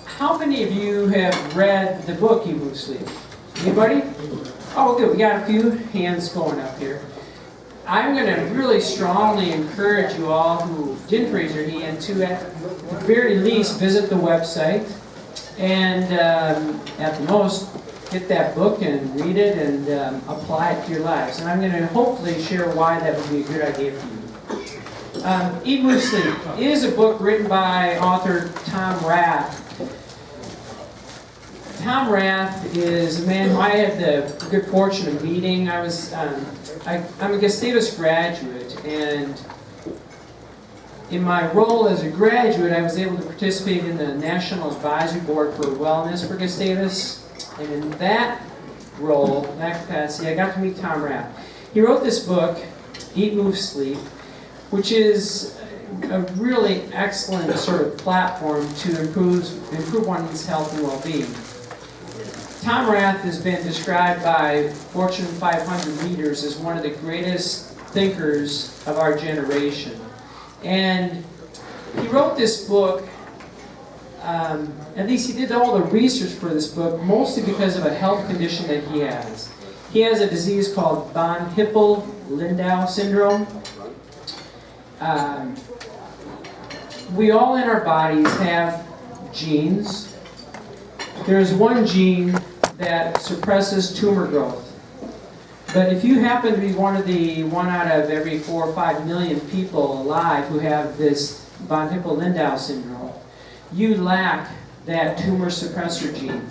How many of you have read the book Eat Move Sleep? Anybody? Oh, good. We got a few hands going up here. I'm going to really strongly encourage you all who didn't raise your hand to, at the very least, visit the website and, at the most, get that book and read it and apply it to your lives. And I'm going to hopefully share why that would be a good idea for you. Eat, Move, Sleep is a book written by author Tom Rath. Tom Rath is a man who I had the good fortune of meeting. I'm a Gustavus graduate, and in my role as a graduate, I was able to participate in the National Advisory Board for Wellness for Gustavus. And in that role, that capacity, I got to meet Tom Rath. He wrote this book, Eat, Move, Sleep, which is a really excellent sort of platform to improve one's health and well-being. Tom Rath has been described by Fortune 500 leaders as one of the greatest thinkers of our generation. And he wrote this book, at least he did all the research for this book, mostly because of a health condition that he has. He has a disease called von Hippel-Lindau syndrome. We all in our bodies have genes. There's one gene that suppresses tumor growth. But if you happen to be one out of every 4 or 5 million people alive who have this von Hippel-Lindau syndrome, you lack that tumor suppressor gene,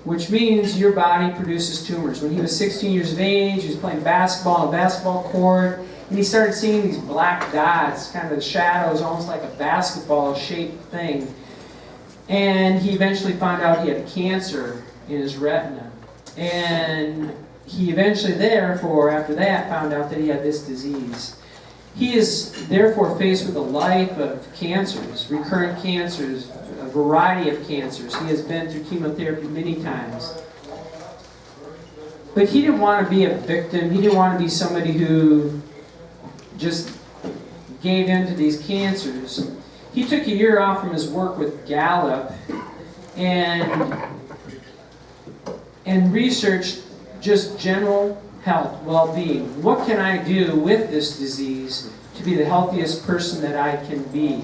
which means your body produces tumors. When he was 16 years of age, he was playing basketball on a basketball court, and he started seeing these black dots, kind of shadows, almost like a basketball-shaped thing. And he eventually found out he had cancer in his retina. And he eventually, after that, found out that he had this disease. He is therefore faced with a life of cancers, recurrent cancers, a variety of cancers. He has been through chemotherapy many times. But he didn't want to be a victim. He didn't want to be somebody who just gave in to these cancers. He took a year off from his work with Gallup and researched just general health, well-being. What can I do with this disease to be the healthiest person that I can be?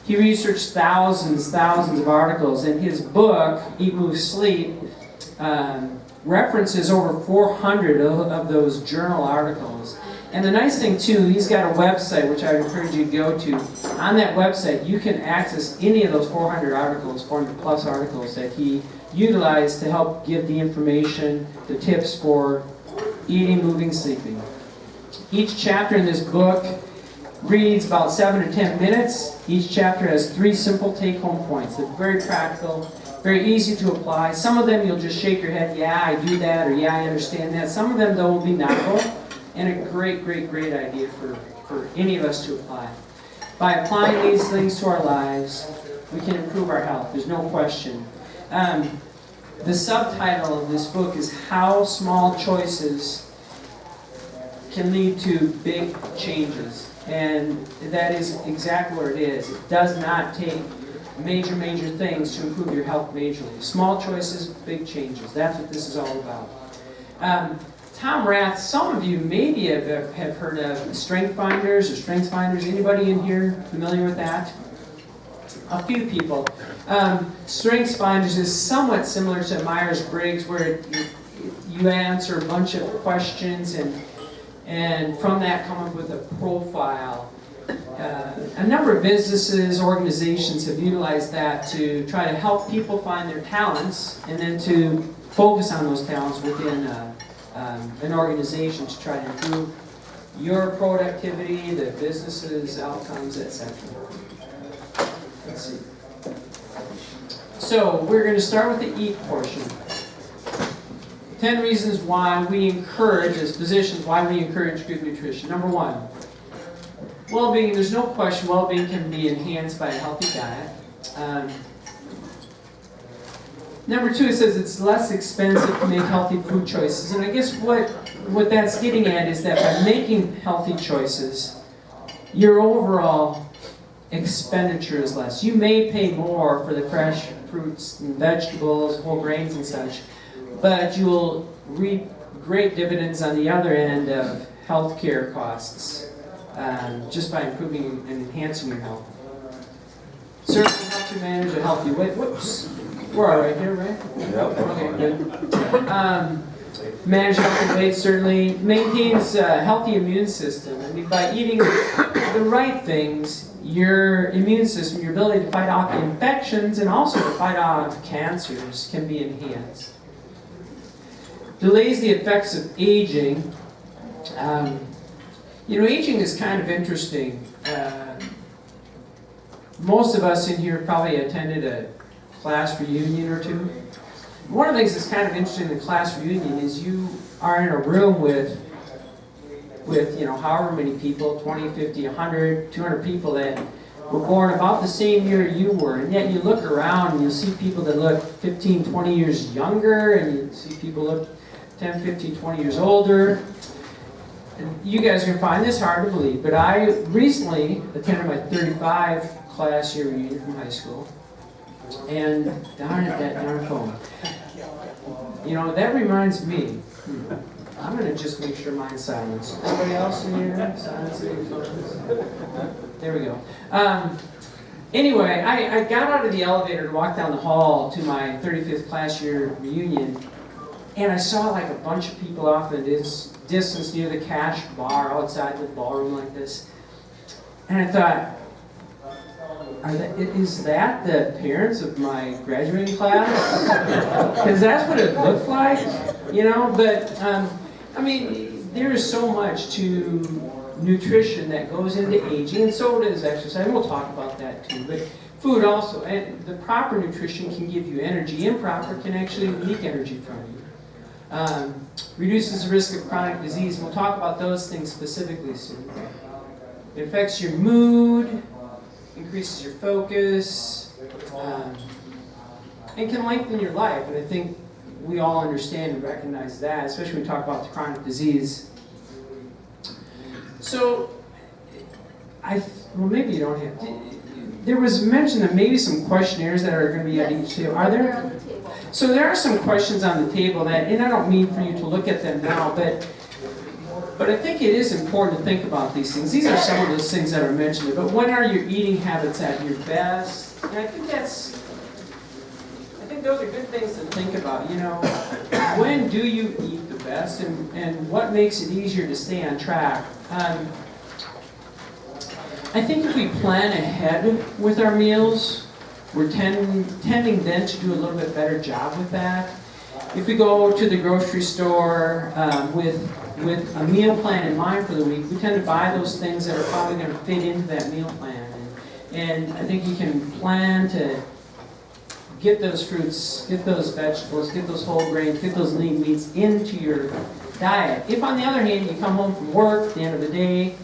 He researched thousands of articles, and his book, Eat, Move, Sleep, references over 400 of those journal articles. And the nice thing too, he's got a website which I would encourage you to go to. On that website, you can access any of those 400 articles, 400 plus articles that he utilized to help give the information, the tips for eating, moving, sleeping. Each chapter in this book reads about 7 to 10 minutes. Each chapter has 3 simple take-home points. They're very practical, very easy to apply. Some of them you'll just shake your head, yeah, I do that, or yeah, I understand that. Some of them, though, will be novel and a great idea for any of us to apply. By applying these things to our lives, we can improve our health. There's no question. The subtitle of this book is How Small Choices Can Lead to Big Changes. And that is exactly what it is. It does not take major things to improve your health majorly. Small choices, big changes. That's what this is all about. Tom Rath, some of you maybe have heard of Strength Finders or Strengths Finders. Anybody in here familiar with that? A few people. Strengths Finders is somewhat similar to Myers-Briggs, where you answer a bunch of questions and from that come up with a profile. A number of businesses, organizations have utilized that to try to help people find their talents and then to focus on those talents within an organization to try to improve your productivity, the business's outcomes, etc. Let's see. So we're going to start with the eat portion. 10 reasons why we encourage, as physicians, why we encourage good nutrition. Number 1, well-being. There's no question well-being can be enhanced by a healthy diet. Number 2, it says it's less expensive to make healthy food choices. And I guess what that's getting at is that by making healthy choices, your overall expenditure is less. You may pay more for the fresh fruits and vegetables, whole grains and such, but you'll reap great dividends on the other end of healthcare costs just by improving and enhancing your health. Certainly helps you manage a healthy weight. Whoops. We're all right here, right? Yep. Okay, good. Manage healthy weight certainly maintains a healthy immune system. I mean, by eating the right things, your immune system, your ability to fight off infections and also to fight off cancers can be enhanced. Delays the effects of aging. Aging is kind of interesting. Most of us in here probably attended a class reunion or two. One of the things that's kind of interesting in the class reunion is you are in a room with however many people, 20, 50, 100, 200 people that were born about the same year you were, and yet you look around and you see people that look 15, 20 years younger, and you see people look 10, 15, 20 years older. And you guys are going to find this hard to believe, but I recently attended my 35 class year reunion from high school, and darn it, that darn phone. That reminds me, I'm going to just make sure mine's silenced. Anybody else in here? Silencing phones? There we go. Anyway, I got out of the elevator to walk down the hall to my 35th class year reunion, and I saw like a bunch of people off in this distance near the cash bar outside the ballroom like this. And I thought, is that the parents of my graduating class? Because that's what it looked like, But, there is so much to nutrition that goes into aging, and so does exercise. And we'll talk about that too. But food also, and the proper nutrition can give you energy. Improper can actually leak energy from you. Reduces the risk of chronic disease, and we'll talk about those things specifically soon. It affects your mood, increases your focus, and can lengthen your life. And I think we all understand and recognize that, especially when we talk about the chronic disease. So, maybe you don't have. There was mention that maybe some questionnaires that are going to be at each table. Are there? On the table. So there are some questions on the table that, and I don't mean for you to look at them now, but I think it is important to think about these things. These are some of those things that are mentioned. But when are your eating habits at your best? And I think those are good things to think about. When do you eat the best, and what makes it easier to stay on track? I think if we plan ahead with our meals, we're tending then to do a little bit better job with that. If we go to the grocery store with a meal plan in mind for the week, we tend to buy those things that are probably going to fit into that meal plan. And I think you can plan to get those fruits, get those vegetables, get those whole grains, get those lean meats into your diet. If, on the other hand, you come home from work at the end of the day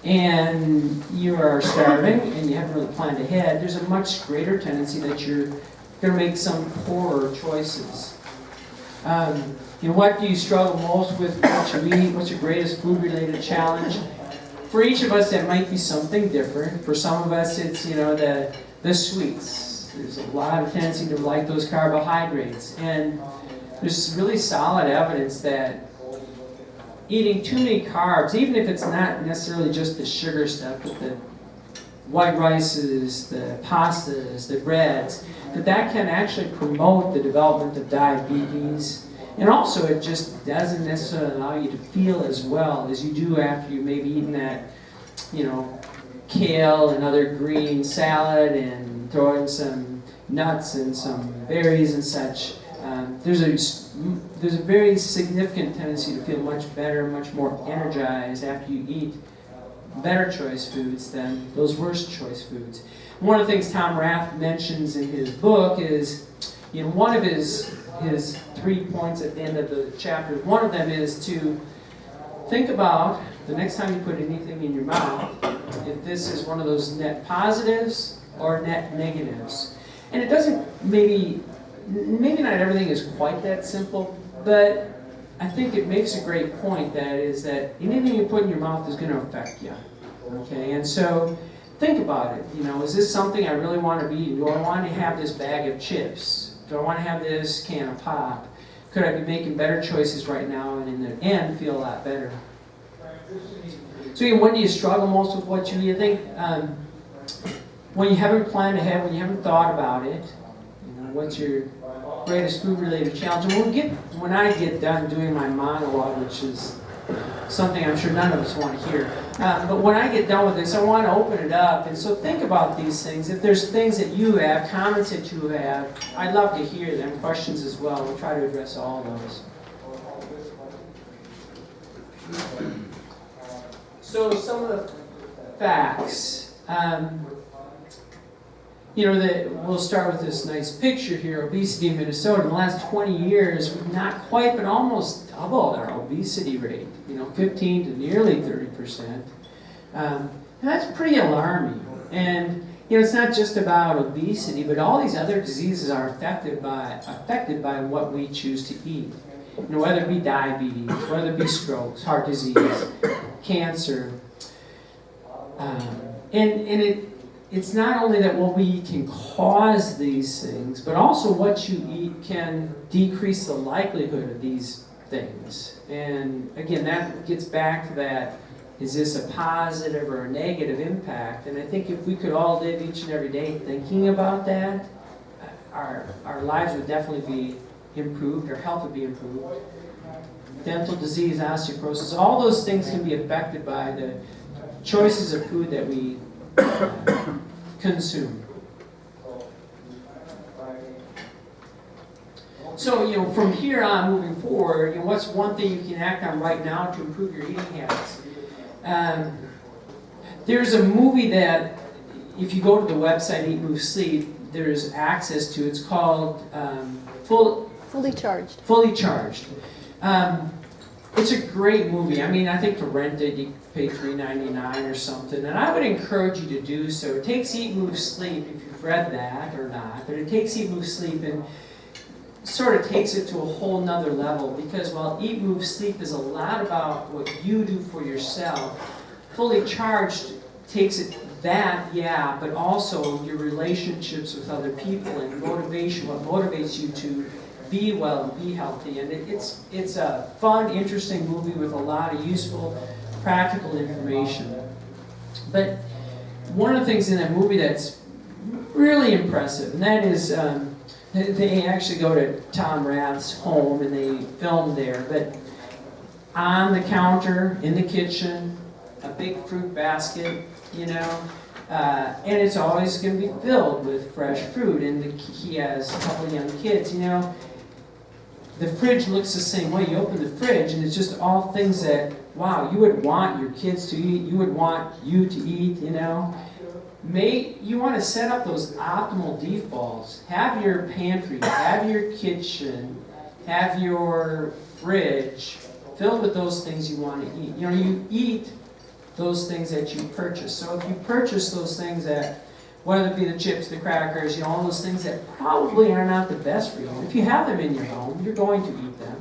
and you are starving and you haven't really planned ahead, there's a much greater tendency that you're going to make some poorer choices. What do you struggle most with? What you eat? What's your greatest food-related challenge? For each of us, that might be something different. For some of us, it's the sweets. There's a lot of tendency to like those carbohydrates, and there's really solid evidence that eating too many carbs, even if it's not necessarily just the sugar stuff, but the white rices, the pastas, the breads, that can actually promote the development of diabetes. And also, it just doesn't necessarily allow you to feel as well as you do after you maybe eaten that, kale and other green salad and throw in some nuts and some berries and such. There's a very significant tendency to feel much better, much more energized after you eat better choice foods than those worse choice foods. One of the things Tom Rath mentions in his book is, one of his 3 points at the end of the chapter, one of them is to think about the next time you put anything in your mouth, if this is one of those net positives or net negatives. And it doesn't, maybe not everything is quite that simple, but I think it makes a great point, that is that anything you put in your mouth is going to affect you. Okay, and so think about it. Is this something I really want to be eating? Do I want to have this bag of chips? Do I want to have this can of pop? Could I be making better choices right now and in the end feel a lot better? So when do you struggle most with what you eat? I think when you haven't planned ahead, when you haven't thought about it, what's your greatest food-related challenge? And when I get done doing my monologue, which is something I'm sure none of us want to hear, but when I get done with this, I want to open it up. And so think about these things. If there's things that you have, comments that you have, I'd love to hear them, questions as well. We'll try to address all of those. So some of the facts. We'll start with this nice picture here, obesity in Minnesota. In the last 20 years, we've not quite, but almost doubled our obesity rate, 15 to nearly 30%. And that's pretty alarming. And, it's not just about obesity, but all these other diseases are affected by what we choose to eat. Whether it be diabetes, whether it be strokes, heart disease, cancer. It's not only that what we eat can cause these things, but also what you eat can decrease the likelihood of these things. And again, that gets back to that, is this a positive or a negative impact? And I think if we could all live each and every day thinking about that, our lives would definitely be improved, our health would be improved. Dental disease, osteoporosis, all those things can be affected by the choices of food that we consume. So, from here on, moving forward, what's one thing you can act on right now to improve your eating habits? There's a movie that, if you go to the website Eat, Move, Sleep, there's access to. It's called Fully Charged. Fully Charged. It's a great movie. I think to rent it, you pay $3.99 or something, and I would encourage you to do so. It takes Eat, Move, Sleep, if you've read that or not, but it takes Eat, Move, Sleep and sort of takes it to a whole nother level, because while Eat, Move, Sleep is a lot about what you do for yourself, Fully Charged takes it but also your relationships with other people and motivation, what motivates you to be well and be healthy. And it's a fun, interesting movie with a lot of useful, practical information. But one of the things in that movie that's really impressive, and that is they actually go to Tom Rath's home and they film there, but on the counter, in the kitchen, a big fruit basket, and it's always going to be filled with fresh fruit. And he has a couple of young kids, The fridge looks the same way. You open the fridge and it's just all things that, wow, you would want your kids to eat, you would want you to eat, You want to set up those optimal defaults. Have your pantry, have your kitchen, have your fridge filled with those things you want to eat. You eat those things that you purchase. So if you purchase those things that, whether it be the chips, the crackers, all those things that probably are not the best for you. If you have them in your home, you're going to eat them.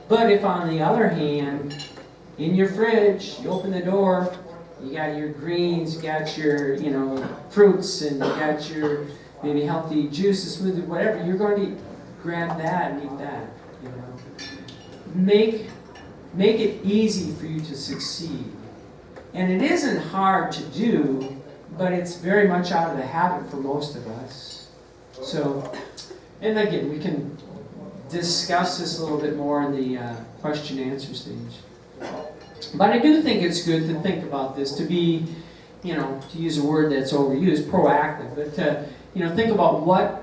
But if on the other hand, in your fridge, you open the door, you got your greens, you got your, fruits, and you got your maybe healthy juices, smoothie, whatever, you're going to grab that and eat that, Make it easy for you to succeed. And it isn't hard to do, but it's very much out of the habit for most of us. So, and again, we can discuss this a little bit more in the question and answer stage. But I do think it's good to think about this, to be, to use a word that's overused, proactive, but to, think about what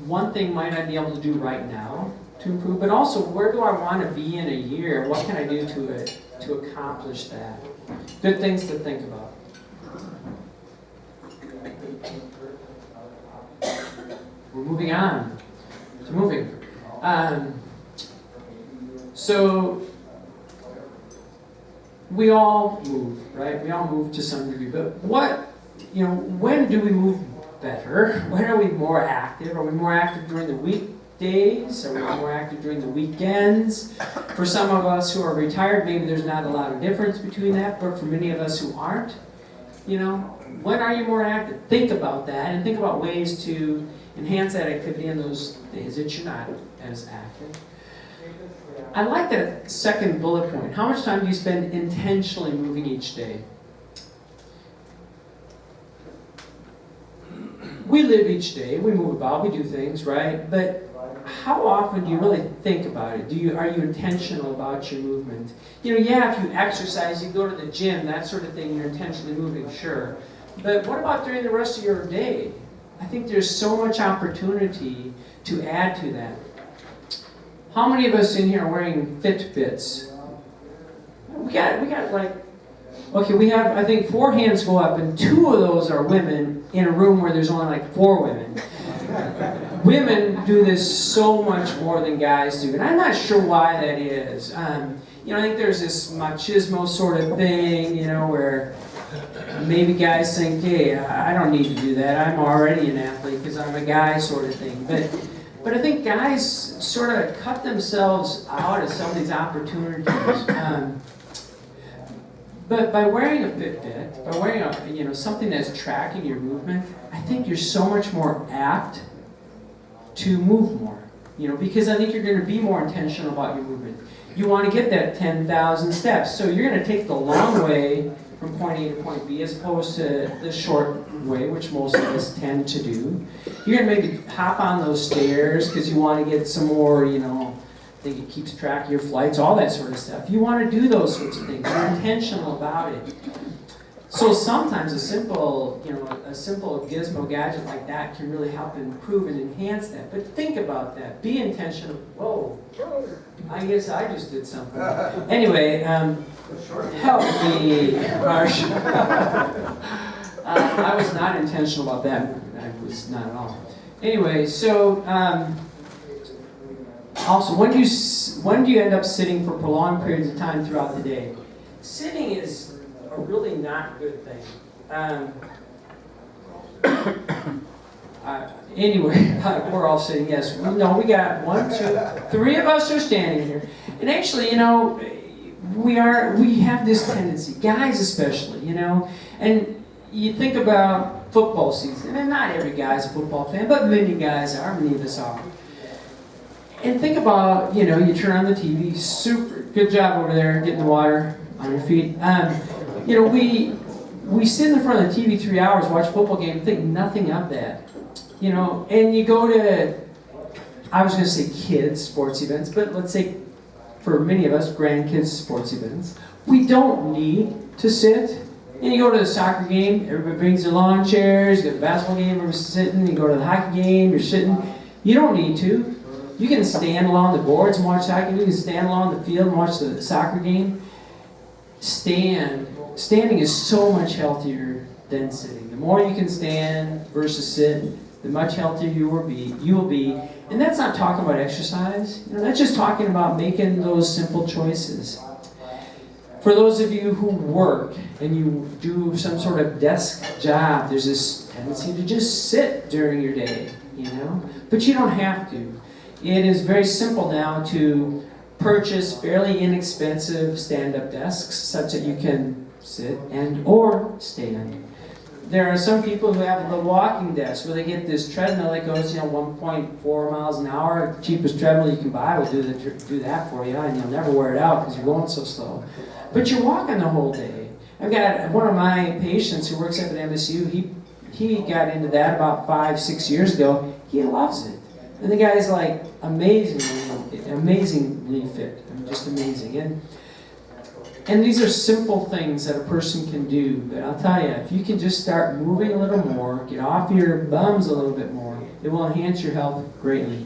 one thing might I be able to do right now to improve, but also where do I want to be in a year? What can I do to accomplish that? Good things to think about. We're moving on to moving. So we all move, right? We all move to some degree. But when do we move better? When are we more active? Are we more active during the weekdays? Are we more active during the weekends? For some of us who are retired, maybe there's not a lot of difference between that. But for many of us who aren't, You know, when are you more active? Think about that and think about ways to enhance that activity in those days that you're not as active. I like that second bullet point. How much time do you spend intentionally moving each day? We live each day, we move about, we do things, right? But how often do you really think about it? Are you intentional about your movement? You know, yeah, if you exercise, you go to the gym, that sort of thing, you're intentionally moving, sure. But what about during the rest of your day? I think there's so much opportunity to add to that. How many of us in here are wearing Fitbits? We got like, okay, we have, I think 4 hands go up, and 2 of those are women in a room where there's only like 4 women. Women do this so much more than guys do, and I'm not sure why that is. You know, I think there's this machismo sort of thing, you know, where maybe guys think, hey, I don't need to do that, I'm already an athlete because I'm a guy sort of thing. But I think guys sort of cut themselves out of some of these opportunities. But by wearing a Fitbit, by wearing something that's tracking your movement, I think you're so much more apt to move more. You know, because I think you're going to be more intentional about your movement. You want to get that 10,000 steps, so you're going to take the long way from point A to point B as opposed to the short way, which most of us tend to do. You're going to maybe hop on those stairs because you want to get some more, you know, I think it keeps track of your flights, all that sort of stuff. You want to do those sorts of things. You're intentional about it. So sometimes a simple gizmo gadget like that can really help improve and enhance that. But think about that. Be intentional. Whoa, I guess I just did something. Anyway, help me, Marsh. I was not intentional about that. I was not at all. Anyway, so also, when do you end up sitting for prolonged periods of time throughout the day? Sitting is a really not good thing. Anyway, we're all sitting, yes. No, we got 1, 2, 3 of us are standing here. And actually, you know, we have this tendency, guys especially, you know, and you think about football season, and not every guy's a football fan, but many guys are, many of us are. And think about, you know, you turn on the TV, super, good job over there, getting the water on your feet. You know, we sit in front of the TV 3 hours, watch a football game, think nothing of that. You know, and you go to, I was going to say kids' sports events, but let's say for many of us, grandkids' sports events, we don't need to sit. And you go to the soccer game, everybody brings their lawn chairs, you go to the basketball game, everybody's sitting, you go to the hockey game, you're sitting. You don't need to. You can stand along the boards and watch hockey, you can stand along the field and watch the soccer game. Standing is so much healthier than sitting. The more you can stand versus sit, the much healthier you will be. And that's not talking about exercise. You know, that's just talking about making those simple choices. For those of you who work and you do some sort of desk job, there's this tendency to just sit during your day, you know? But you don't have to. It is very simple now to purchase fairly inexpensive stand-up desks such that you can sit and or stand. There are some people who have the walking desk where they get this treadmill that goes, you know, 1.4 miles an hour. The cheapest treadmill you can buy will do that for you, and you'll never wear it out because you're going so slow. But you're walking the whole day. I've got one of my patients who works up at MSU. He got into that about 5-6 years ago. He loves it. And the guy's like amazingly fit. I mean, just amazing. And these are simple things that a person can do. But I'll tell you, if you can just start moving a little more, get off your bums a little bit more, it will enhance your health greatly.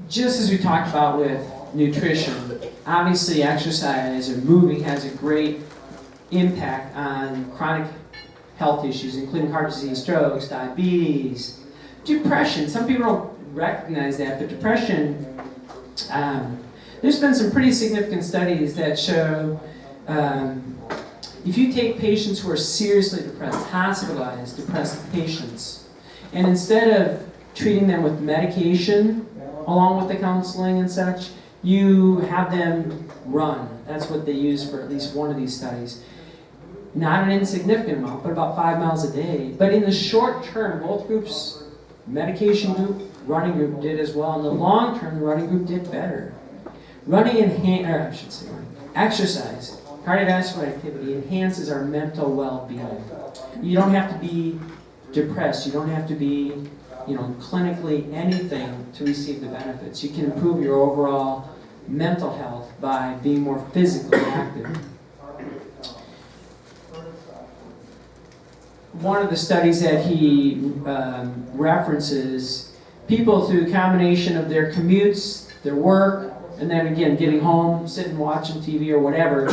Just as we talked about with nutrition, obviously exercise or moving has a great impact on chronic health issues, including heart disease, strokes, diabetes, depression. Some people don't recognize that, but depression, there's been some pretty significant studies that show if you take patients who are seriously depressed, hospitalized depressed patients, and instead of treating them with medication along with the counseling and such, You have them run. That's what they use for at least one of these studies. Not an insignificant amount, but about 5 miles a day. But in the short term, both groups, medication group, running group did as well. In the long term, the running group did better. Exercise, cardiovascular activity enhances our mental well-being. You don't have to be depressed. You don't have to be, clinically anything to receive the benefits. You can improve your overall mental health by being more physically active. One of the studies that he references, people through a combination of their commutes, their work, and then again getting home, sitting watching TV or whatever,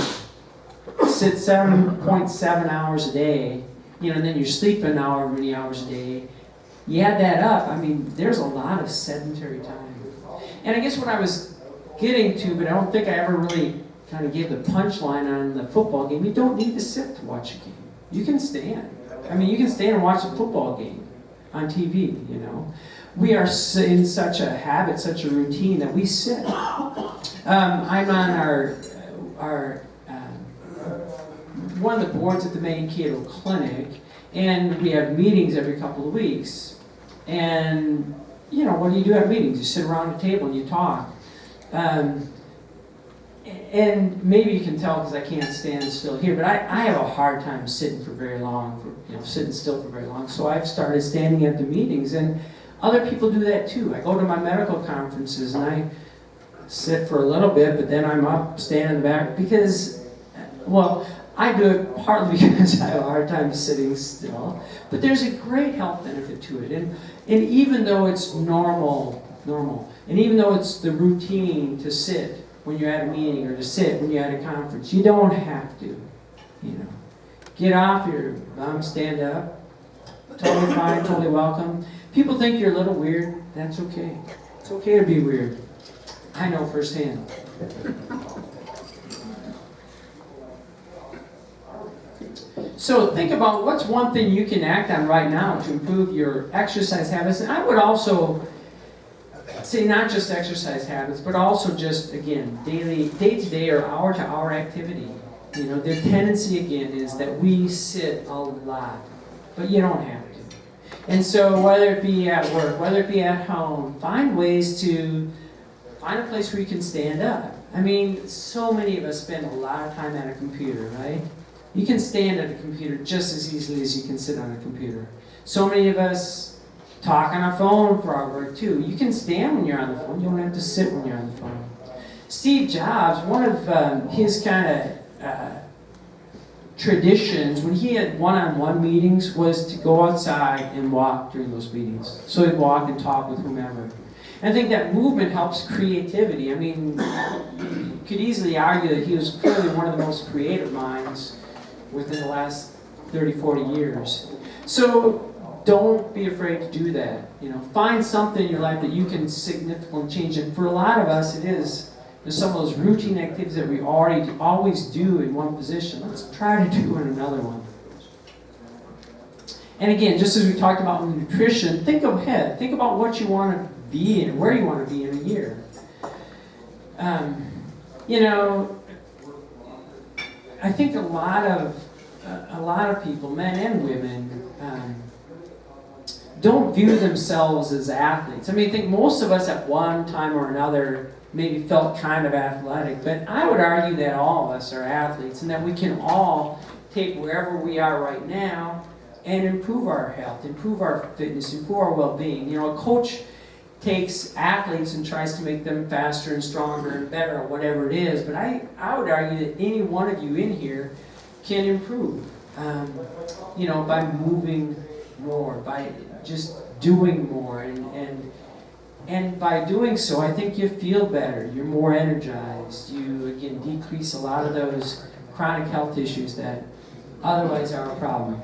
sit 7.7 hours a day, and then you're sleeping however many hours a day. You add that up, there's a lot of sedentary time. And I guess what I was getting to, but I don't think I ever really kind of gave the punchline on the football game, you don't need to sit to watch a game. You can stand. You can stand and watch a football game on TV, We are in such a habit, such a routine that we sit. I'm on our one of the boards at the Mankato Clinic, and we have meetings every couple of weeks. And, what do you do at meetings? You sit around a table and you talk. And maybe you can tell because I can't stand still here, but I have a hard time sitting for very long, sitting still for very long. So I've started standing at the meetings, and other people do that too. I go to my medical conferences and I sit for a little bit, but then I'm up, stand in the back because, I do it partly because I have a hard time sitting still, but there's a great health benefit to it. And even though it's normal, and even though it's the routine to sit when you're at a meeting or to sit when you're at a conference, you don't have to, Get off your bum, stand up. Totally fine, totally welcome. People think you're a little weird. That's okay. It's okay to be weird. I know firsthand. So think about what's one thing you can act on right now to improve your exercise habits. And I would also say not just exercise habits, but also just, again, day-to-day or hour-to-hour activity. Their tendency, again, is that we sit a lot, but you don't have to. And so whether it be at work, whether it be at home, find ways to find a place where you can stand up. So many of us spend a lot of time at a computer, right? You can stand at a computer just as easily as you can sit on a computer. So many of us talk on our phone for our work too. You can stand when you're on the phone. You don't have to sit when you're on the phone. Steve Jobs, one of his kind of traditions when he had one-on-one meetings was to go outside and walk during those meetings. So he'd walk and talk with whomever. And I think that movement helps creativity. You could easily argue that he was clearly one of the most creative minds within the last 30, 40 years. So don't be afraid to do that. Find something in your life that you can significantly change. And for a lot of us, it is some of those routine activities that we always do in one position. Let's try to do in another one. And again, just as we talked about with nutrition, think ahead. Think about what you want to be in, where you want to be in a year. I think a lot of people, men and women, don't view themselves as athletes. I think most of us at one time or another maybe felt kind of athletic, but I would argue that all of us are athletes and that we can all take wherever we are right now and improve our health, improve our fitness, improve our well-being. A coach takes athletes and tries to make them faster and stronger and better or whatever it is, but I would argue that any one of you in here can improve, by moving more, by just doing more, and by doing so, I think you feel better, you're more energized, you, again, decrease a lot of those chronic health issues that otherwise are a problem.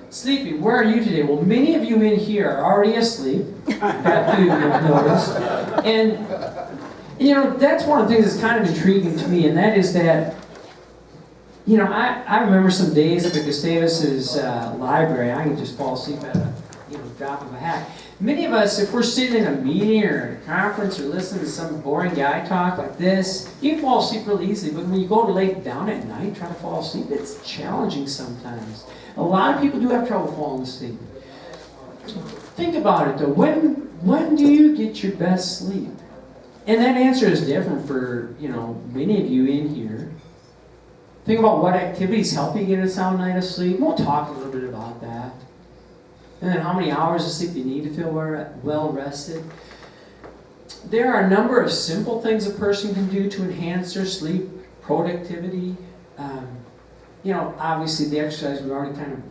Sleeping, where are you today? Well, many of you in here are already asleep, that you have noticed, and that's one of the things that's kind of intriguing to me, and that is that I remember some days up at Gustavus's library, I could just fall asleep at a drop of a hat. Many of us, if we're sitting in a meeting or at a conference or listening to some boring guy talk like this, you can fall asleep really easily. But when you go to lay down at night, try to fall asleep, it's challenging sometimes. A lot of people do have trouble falling asleep. Think about it though. When do you get your best sleep? And that answer is different for, many of you in here. Think about what activities help you get a sound night of sleep. We'll talk a little bit about that. And then how many hours of sleep you need to feel well rested. There are a number of simple things a person can do to enhance their sleep, productivity. Obviously the exercise, we already kind of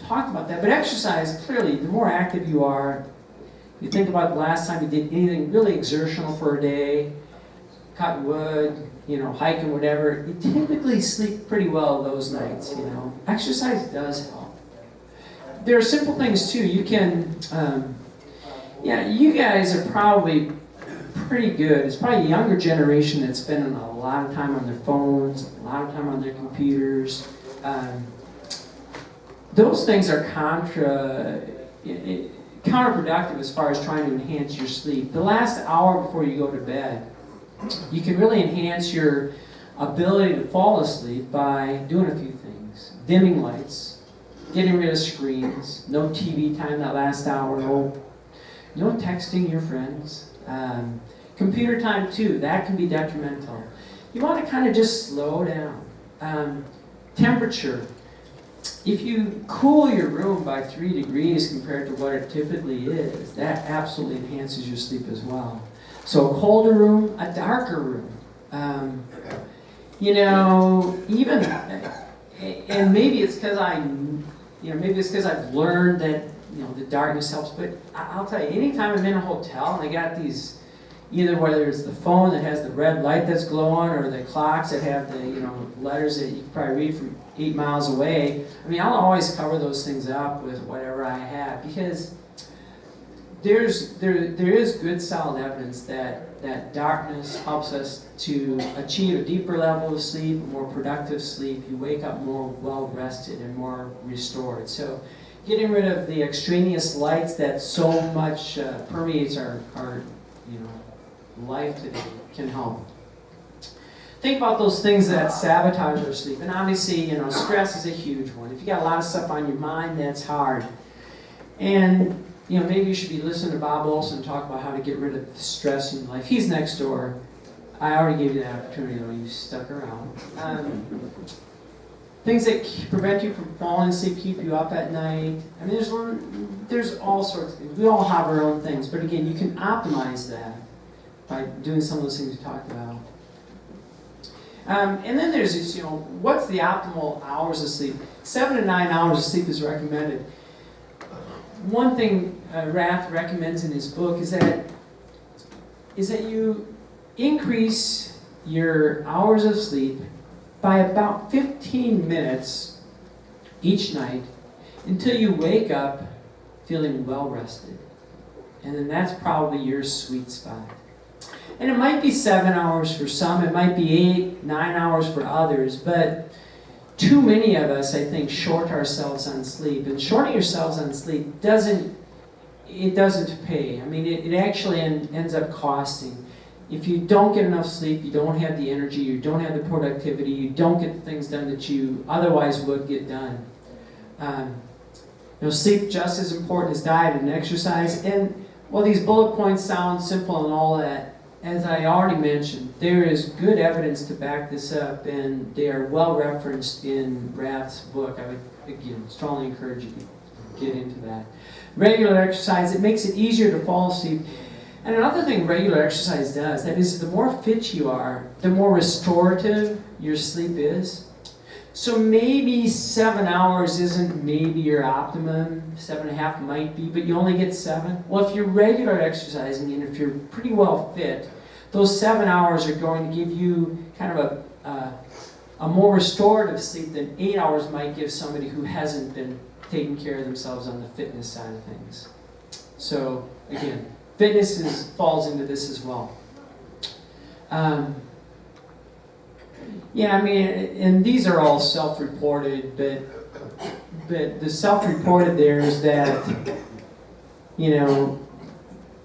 talked about that. But exercise, clearly, the more active you are, you think about the last time you did anything really exertional for a day, cutting wood, hiking, whatever, you typically sleep pretty well those nights, Exercise does help. There are simple things too. You can, you guys are probably pretty good. It's probably a younger generation that's spending a lot of time on their phones, a lot of time on their computers. Those things are counterproductive as far as trying to enhance your sleep. The last hour before you go to bed, you can really enhance your ability to fall asleep by doing a few things. Dimming lights, getting rid of screens, no TV time that last hour, no texting your friends. Computer time too, that can be detrimental. You want to kind of just slow down. Temperature. If you cool your room by 3 degrees compared to what it typically is, that absolutely enhances your sleep as well. So a colder room, a darker room. Even, and maybe it's because I've learned that, the darkness helps, but I'll tell you, anytime I'm in a hotel and they got these, either whether it's the phone that has the red light that's glowing or the clocks that have the, letters that you can probably read from 8 miles away, I'll always cover those things up with whatever I have, because there is good solid evidence that darkness helps us to achieve a deeper level of sleep, a more productive sleep. You wake up more well-rested and more restored. So getting rid of the extraneous lights that so much permeates our life today can help. Think about those things that sabotage our sleep. And obviously, stress is a huge one. If you got a lot of stuff on your mind, that's hard. And maybe you should be listening to Bob Olson talk about how to get rid of the stress in life. He's next door. I already gave you that opportunity, though. You stuck around. Things that prevent you from falling asleep, keep you up at night. There's all sorts of things. We all have our own things. But again, you can optimize that by doing some of those things we talked about. And then there's this, what's the optimal hours of sleep? 7 to 9 hours of sleep is recommended. One thing Rath recommends in his book is that you increase your hours of sleep by about 15 minutes each night until you wake up feeling well rested. And then that's probably your sweet spot. And it might be 7 hours for some, it might be 8, 9 hours for others, but too many of us, I think, short ourselves on sleep. And shorting yourselves on sleep doesn't pay. It actually ends up costing. If you don't get enough sleep, you don't have the energy, you don't have the productivity, you don't get the things done that you otherwise would get done. Sleep just as important as diet and exercise. And while these bullet points sound simple and all that, as I already mentioned, there is good evidence to back this up, and they are well referenced in Rath's book. I would, again, strongly encourage you to get into that. Regular exercise, it makes it easier to fall asleep. And another thing regular exercise does, that is, the more fit you are, the more restorative your sleep is. So maybe 7 hours isn't maybe your optimum, 7.5 might be, but you only get 7. Well, if you're regular exercising and if you're pretty well fit, those 7 hours are going to give you kind of a more restorative sleep than 8 hours might give somebody who hasn't been taking care of themselves on the fitness side of things. So, again, fitness falls into this as well. And these are all self-reported, but the self-reported there is that you know,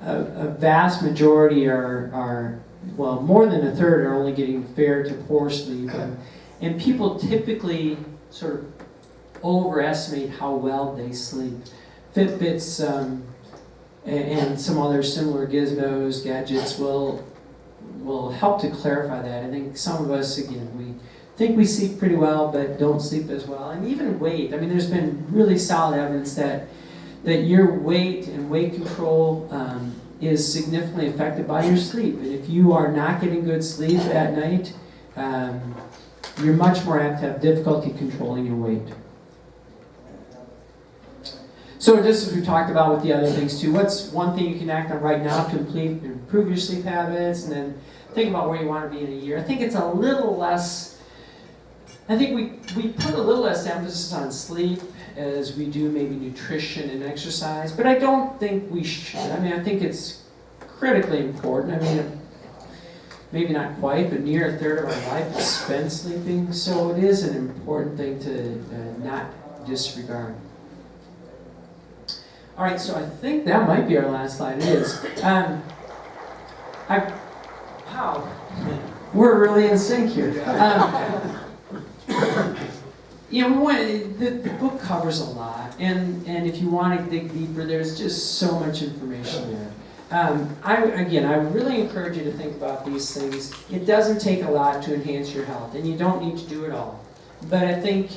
a vast majority are, well, more than a third are only getting fair to poor sleep. And people typically sort of overestimate how well they sleep. Fitbits and some other similar gizmos, gadgets will help to clarify that. I think some of us, again, we think we sleep pretty well, but don't sleep as well. And even weight. I mean, there's been really solid evidence that your weight and weight control is significantly affected by your sleep. And if you are not getting good sleep at night, you're much more apt to have difficulty controlling your weight. So just as we talked about with the other things too, what's one thing you can act on right now to improve your sleep habits, and then think about where you want to be in a year. I think it's a little less, I think we put a little less emphasis on sleep as we do maybe nutrition and exercise, but I don't think we should. I mean, I think it's critically important. I mean, maybe not quite, but near a third of our life is spent sleeping, so it is an important thing to not disregard. All right, so I think that might be our last slide. It is. Wow, we're really in sync here. You know, the book covers a lot, and if you want to dig deeper, there's just so much information there. I really encourage you to think about these things. It doesn't take a lot to enhance your health, and you don't need to do it all. But I think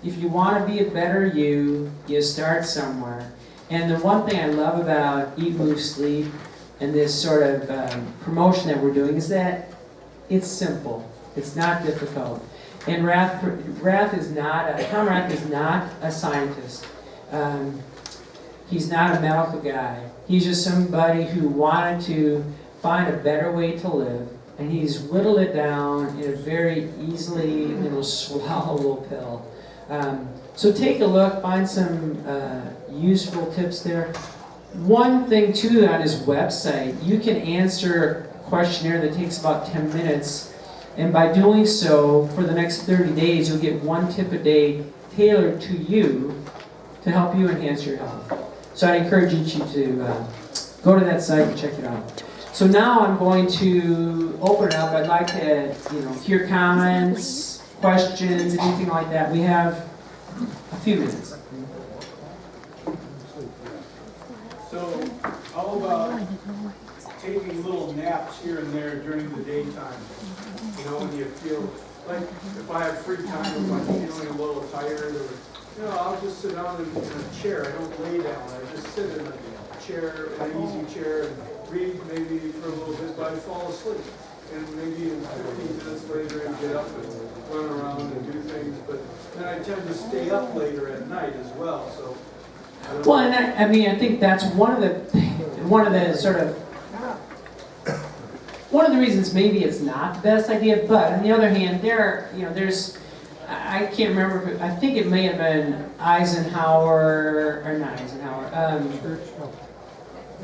if you want to be a better you start somewhere. And the one thing I love about Eat, Move, Sleep and this sort of promotion that we're doing is that it's simple. It's not difficult. And Tom Rath is not a scientist. He's not a medical guy. He's just somebody who wanted to find a better way to live, and he's whittled it down in a very easily swallowable pill. So take a look, find some useful tips there. One thing too on his website, you can answer a questionnaire that takes about 10 minutes, and by doing so, for the next 30 days, you'll get one tip a day tailored to you to help you enhance your health. So I'd encourage you to go to that site and check it out. So now I'm going to open it up. I'd like to hear comments, questions, anything like that. We have a few minutes. So, how about taking little naps here and there during the daytime? You know, when you feel like, if I have free time, if I'm feeling a little tired, or I'll just sit down in a chair. I don't lay down. I just sit in a chair, in an easy chair, and read maybe for a little bit, but I fall asleep. And maybe in 15 minutes later, I get up and run around and do things. But then I tend to stay up later at night as well. So. Well, and I think that's one of the reasons maybe it's not the best idea. But on the other hand, there's I can't remember if I think it may have been Eisenhower or not Eisenhower.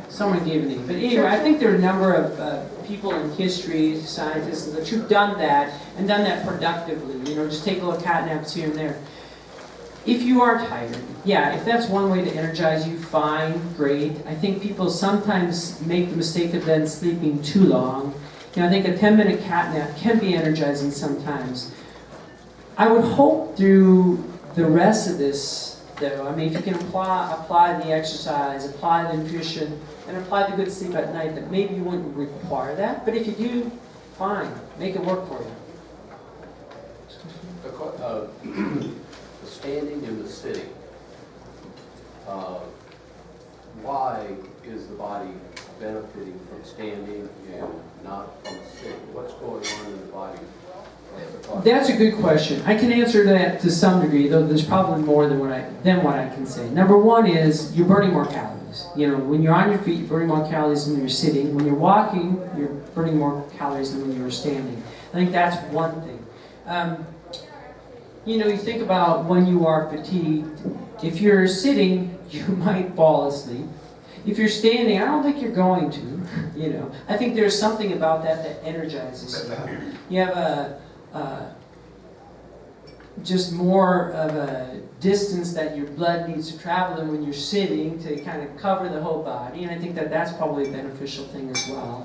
Someone gave a name, but anyway, I think there are a number of people in history, scientists, who've done that and done that productively. Just take a little cat naps here and there. If you are tired, if that's one way to energize you, fine, great. I think people sometimes make the mistake of then sleeping too long. I think a 10-minute cat nap can be energizing sometimes. I would hope through the rest of this, though, if you can apply the exercise, apply the nutrition, and apply the good sleep at night, that maybe you wouldn't require that. But if you do, fine, make it work for you. The standing and the sitting. Why is the body benefiting from standing and not from sitting? What's going on in the body? That's a good question. I can answer that to some degree, though there's probably more than what I can say. Number one is you're burning more calories. When you're on your feet, you're burning more calories than when you're sitting. When you're walking, you're burning more calories than when you're standing. I think that's one thing. You think about when you are fatigued. If you're sitting, you might fall asleep. If you're standing, I don't think you're going to. I think there's something about that energizes you. You have just more of a distance that your blood needs to travel than when you're sitting to kind of cover the whole body. And I think that that's probably a beneficial thing as well.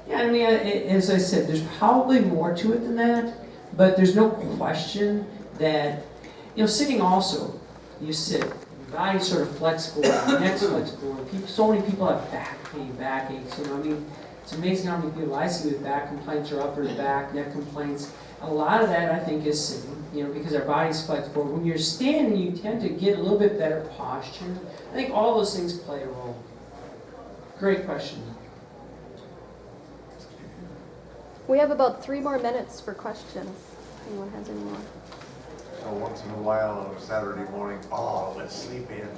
Yeah, I mean, as I said, there's probably more to it than that, but there's no question that, sitting also, you sit, your body's sort of flexible, your neck's flexible, and so many people have back pain, back aches, I mean, it's amazing how many people I see with back complaints or upper back, neck complaints. A lot of that, I think, is sitting, because our body's flexible. When you're standing, you tend to get a little bit better posture. I think all those things play a role. Great question. We have about 3 more minutes for questions. If anyone has any more? So once in a while on a Saturday morning, let's sleep in.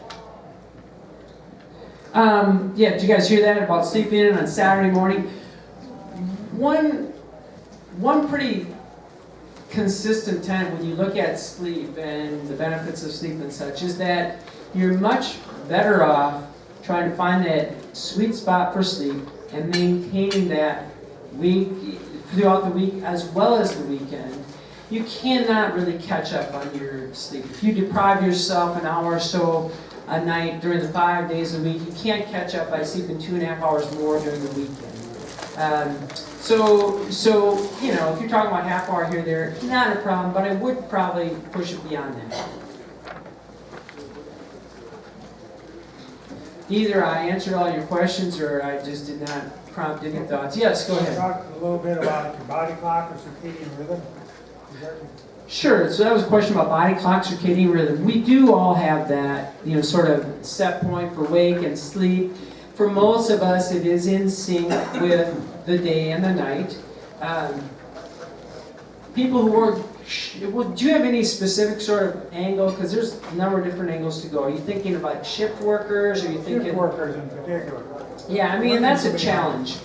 Yeah, did you guys hear that about sleeping in on Saturday morning? One pretty consistent tenet when you look at sleep and the benefits of sleep and such is that you're much better off trying to find that sweet spot for sleep and maintaining that throughout the week as well as the weekend. You cannot really catch up on your sleep. If you deprive yourself an hour or so a night during the 5 days a week, you can't catch up by sleeping 2.5 hours more during the weekend. So if you're talking about half hour here or there, not a problem, but I would probably push it beyond that. Either I answered all your questions or I just did not prompt any thoughts. Yes, go ahead. Talk a little bit about your body clock or circadian rhythm. Sure, so that was a question about body clock, circadian rhythm. We do all have that, sort of set point for wake and sleep. For most of us, it is in sync with the day and the night. People who work, do you have any specific sort of angle? Because there's a number of different angles to go. Are you thinking about shift workers? Or are you thinking Shift workers in particular. Yeah, I mean, that's a challenge.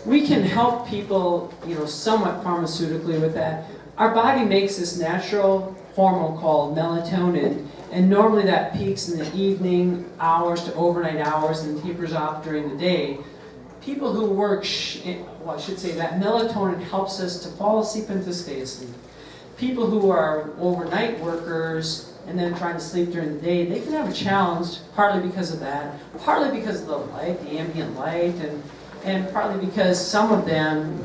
We can help people, somewhat pharmaceutically with that. Our body makes this natural hormone called melatonin, and normally that peaks in the evening hours to overnight hours and tapers off during the day. People who work, I should say that melatonin helps us to fall asleep and to stay asleep. People who are overnight workers and then trying to sleep during the day, they can have a challenge, partly because of that, partly because of the light, the ambient light, and partly because some of them,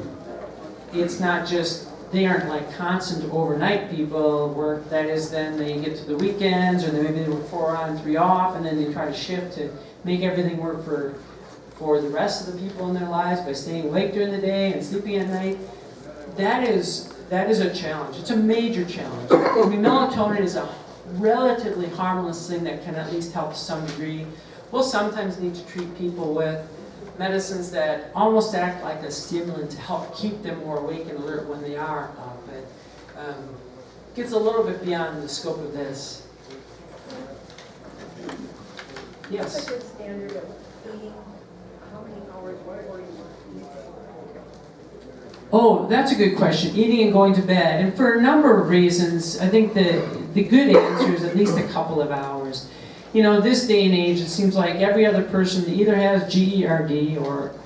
it's not just, they aren't like constant overnight people work, that is then they get to the weekends, or maybe they work 4 on, 3 off, and then they try to shift to make everything work for the rest of the people in their lives by staying awake during the day and sleeping at night. That is a challenge. It's a major challenge. I mean, melatonin is a relatively harmless thing that can at least help to some degree. We'll sometimes need to treat people with medicines that almost act like a stimulant to help keep them more awake and alert when they are up. But gets a little bit beyond the scope of this. Yes? What's a good standard of eating? How many hours before you eat? Oh, that's a good question. Eating and going to bed. And for a number of reasons, I think the good answer is at least a couple of hours. This day and age, it seems like every other person either has GERD,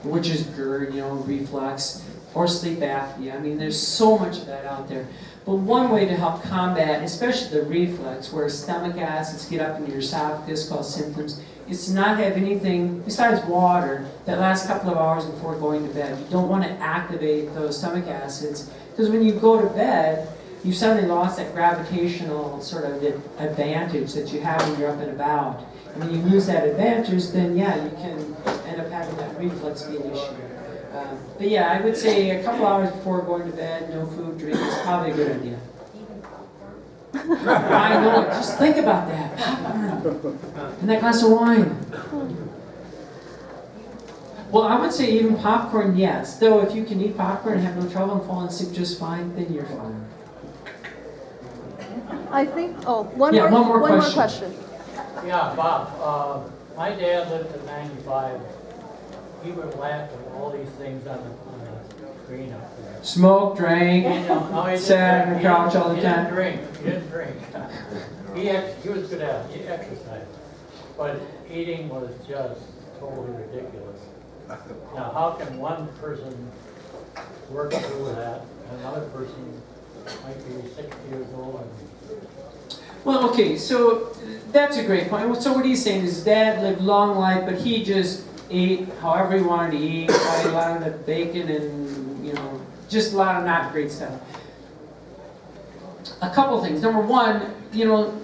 which is GERD, reflux, or sleep apnea. I mean, there's so much of that out there. But one way to help combat, especially the reflux, where stomach acids get up into your esophagus, cause symptoms, is to not have anything besides water that lasts a couple of hours before going to bed. You don't want to activate those stomach acids, because when you go to bed, you suddenly lost that gravitational sort of advantage that you have when you're up and about. And when you lose that advantage, then yeah, you can end up having that reflux be an issue. But yeah, I would say a couple hours before going to bed, no food, drink is probably a good idea. I know it. Just think about that. Popcorn. And that glass of wine. Well, I would say even popcorn, yes. Though if you can eat popcorn and have no trouble and fall asleep just fine, then you're fine. I think, One more question. Yeah, Bob, my dad lived to 95. He would laugh at all these things on the screen up there. Smoke, drank, No, he sat on the couch all the He time. didn't drink. He was good at it. He exercised. But eating was just totally ridiculous. Now, how can one person work through that and another person might be 60 years old. Well, okay, so that's a great point. So what he's saying is dad lived long life, but he just ate however he wanted to eat, probably a lot of the bacon and, you know, just a lot of not great stuff. A couple things. Number one, you know,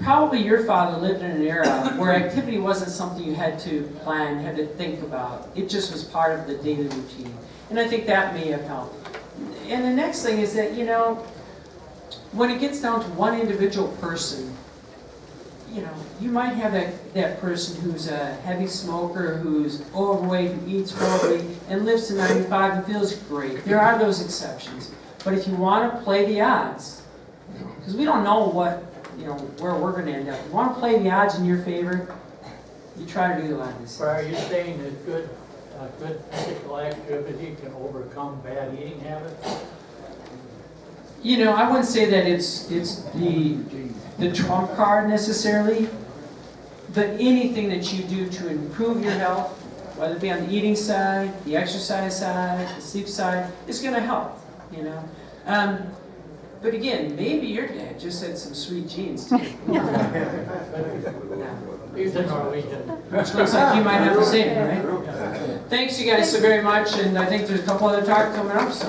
probably your father lived in an era where activity wasn't something you had to plan, had to think about. It just was part of the daily routine. And I think that may have helped. And the next thing is that, you know, when it gets down to one individual person, you know, you might have that person who's a heavy smoker, who's overweight, who eats horribly, and lives to 95 and feels great. There are those exceptions. But if you want to play the odds, because we don't know what, you know, where we're going to end up. You want to play the odds in your favor, you try to do a lot of this. Or are you saying that good physical activity can overcome bad eating habits? You know, I wouldn't say that it's the trump card necessarily, but anything that you do to improve your health, whether it be on the eating side, the exercise side, the sleep side, is going to help, you know. But again, maybe your dad just had some sweet genes too. He's a Norwegian. Which looks like you might have the same, right? Thanks you guys so very much, and I think there's a couple other talks coming up, so